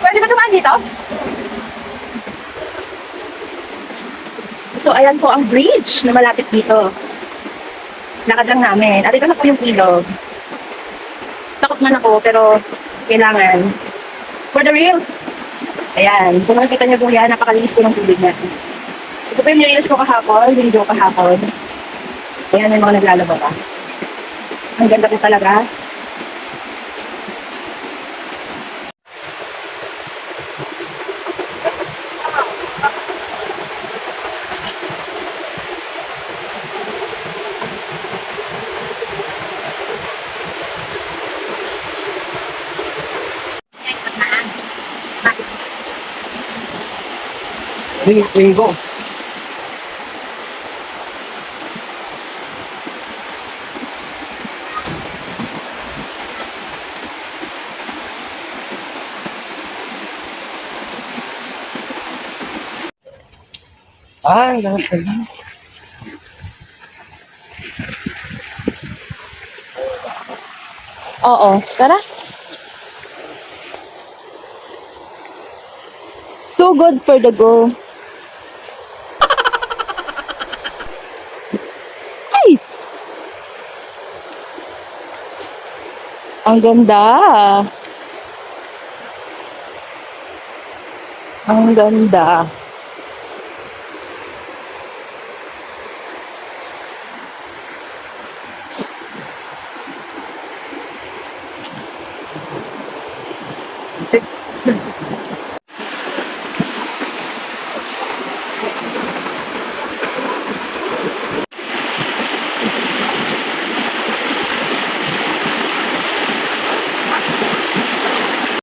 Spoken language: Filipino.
Pwede ba dumaan dito? So, ayan po ang bridge na malapit dito. Lakad lang namin. At ito na po yung ilog. Takot man ako, pero kailangan. For the reals. Ayan. So, makikita niyo po yan. Napakalinis po ng tubig na. Ito po yung reels ko kahapon. Video ko kahapon. Ayan, may mga naglalaba pa. Ang ganda po talaga. Linggo. Ang lahat pala. Oo. Tara. So good for the go. Ay! Ang ganda. Ang ganda.